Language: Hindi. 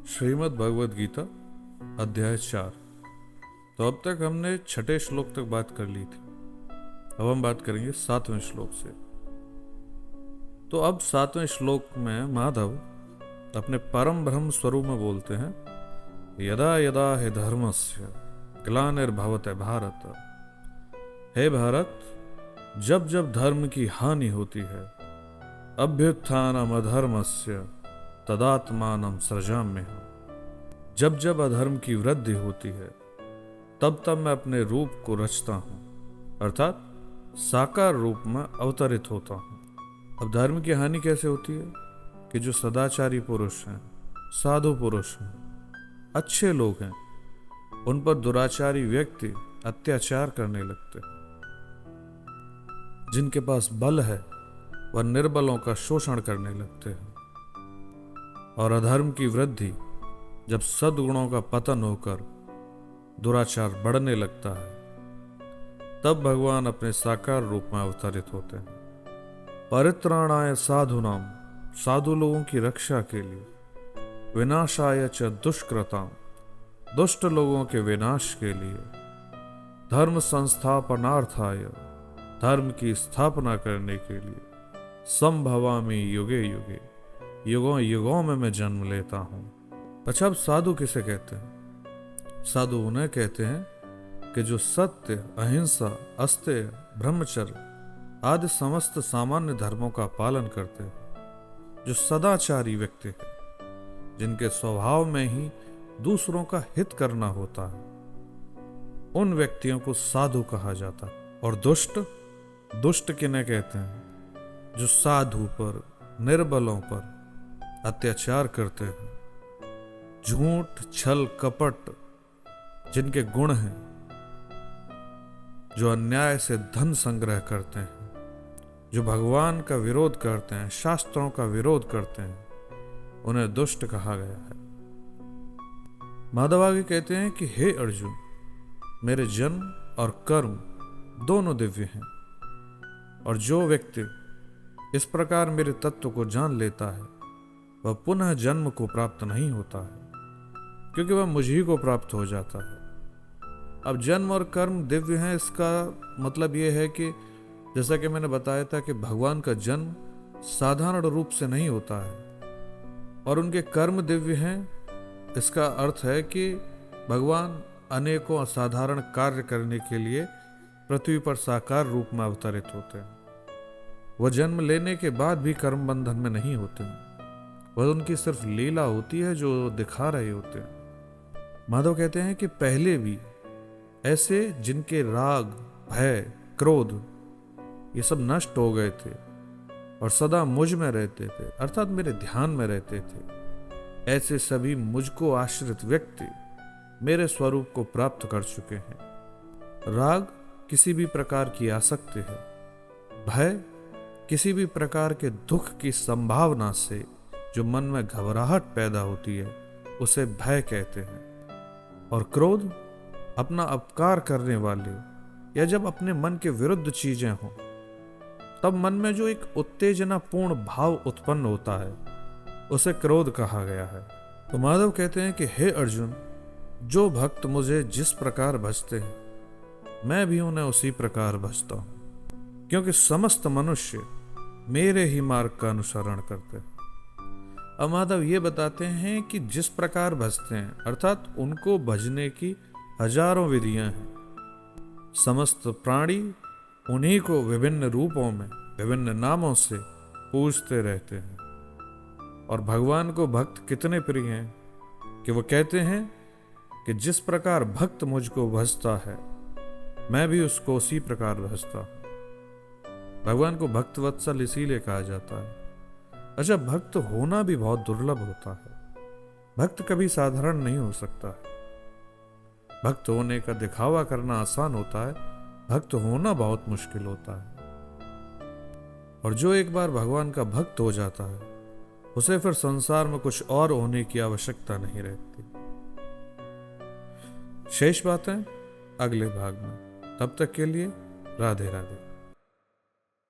श्रीमद् भगवद गीता अध्याय 4। तो अब तक हमने 6ठे श्लोक तक बात कर ली थी। अब हम बात करेंगे 7वें श्लोक से। तो अब 7वें श्लोक में माधव अपने परम ब्रह्म स्वरूप में बोलते हैं, यदा यदा हि धर्मस्य ग्लानिर्भवते भारत। हे भारत, जब जब धर्म की हानि होती है, अभ्युत्थानम अधर्मस्य तदात्मानम सृजाम्यहम्। जब जब अधर्म की वृद्धि होती है, तब तब मैं अपने रूप को रचता हूं, अर्थात साकार रूप में अवतरित होता हूं। अब धर्म की हानि कैसे होती है कि जो सदाचारी पुरुष हैं, साधु पुरुष हैं, अच्छे लोग हैं, उन पर दुराचारी व्यक्ति अत्याचार करने लगते हैं। जिनके पास बल है वह निर्बलों का शोषण करने लगते हैं। और अधर्म की वृद्धि जब सद्गुणों का पतन होकर दुराचार बढ़ने लगता है, तब भगवान अपने साकार रूप में अवतरित होते हैं। परित्राणाय साधुनाम, साधु लोगों की रक्षा के लिए, विनाशाय च दुष्कृताम, दुष्ट लोगों के विनाश के लिए, धर्म संस्थापनार्थाय, धर्म की स्थापना करने के लिए, संभवामि युगे युगे, युगों युगों में मैं जन्म लेता हूं। अच्छा, अब साधु किसे कहते हैं? साधु उन्हें कहते हैं कि जो सत्य, अहिंसा, अस्तेय, ब्रह्मचर्य आदि समस्त सामान्य धर्मों का पालन करते हैं, जो सदाचारी व्यक्ति है, जिनके स्वभाव में ही दूसरों का हित करना होता है, उन व्यक्तियों को साधु कहा जाता है। और दुष्ट, दुष्ट किन्हें कहते हैं? जो साधु पर, निर्बलों पर अत्याचार करते हैं, झूठ, छल, कपट जिनके गुण हैं, जो अन्याय से धन संग्रह करते हैं, जो भगवान का विरोध करते हैं, शास्त्रों का विरोध करते हैं, उन्हें दुष्ट कहा गया है। माधव आगे कहते हैं कि हे अर्जुन, मेरे जन्म और कर्म दोनों दिव्य हैं, और जो व्यक्ति इस प्रकार मेरे तत्व को जान लेता है, वह पुनः जन्म को प्राप्त नहीं होता है, क्योंकि वह मुझ ही को प्राप्त हो जाता है। अब जन्म और कर्म दिव्य हैं, इसका मतलब यह है कि जैसा कि मैंने बताया था कि भगवान का जन्म साधारण रूप से नहीं होता है, और उनके कर्म दिव्य हैं। इसका अर्थ है कि भगवान अनेकों असाधारण कार्य करने के लिए पृथ्वी पर साकार रूप में अवतरित होते हैं। वह जन्म लेने के बाद भी कर्म बंधन में नहीं होते हैं, वह उनकी सिर्फ लीला होती है जो दिखा रहे होते हैं। माधव कहते हैं कि पहले भी ऐसे जिनके राग, भय, क्रोध ये सब नष्ट हो गए थे और सदा मुझ में रहते थे, अर्थात मेरे ध्यान में रहते थे, ऐसे सभी मुझको आश्रित व्यक्ति मेरे स्वरूप को प्राप्त कर चुके हैं। राग किसी भी प्रकार की आसक्ति है, भय किसी भी प्रकार के दुख की संभावना से जो मन में घबराहट पैदा होती है, उसे भय कहते हैं। और क्रोध अपना अपकार करने वाले, या जब अपने मन के विरुद्ध चीजें हों, तब मन में जो एक उत्तेजना पूर्ण भाव उत्पन्न होता है, उसे क्रोध कहा गया है। तो माधव कहते हैं कि हे अर्जुन, जो भक्त मुझे जिस प्रकार भजते हैं, मैं भी उन्हें उसी प्रकार भजता हूं, क्योंकि समस्त मनुष्य मेरे ही मार्ग का अनुसरण करते हैं। अब माधव ये बताते हैं कि जिस प्रकार भजते हैं, अर्थात उनको भजने की हजारों विधियां हैं। समस्त प्राणी उन्हीं को विभिन्न रूपों में, विभिन्न नामों से पूजते रहते हैं। और भगवान को भक्त कितने प्रिय हैं कि वो कहते हैं कि जिस प्रकार भक्त मुझको भजता है, मैं भी उसको उसी प्रकार भजता हूं। भगवान को भक्त वत्सल इसीलिए कहा जाता है। अच्छा, भक्त होना भी बहुत दुर्लभ होता है। भक्त कभी साधारण नहीं हो सकता है। भक्त होने का दिखावा करना आसान होता है, भक्त होना बहुत मुश्किल होता है। और जो एक बार भगवान का भक्त हो जाता है, उसे फिर संसार में कुछ और होने की आवश्यकता नहीं रहती। शेष बातें अगले भाग में। तब तक के लिए राधे राधे।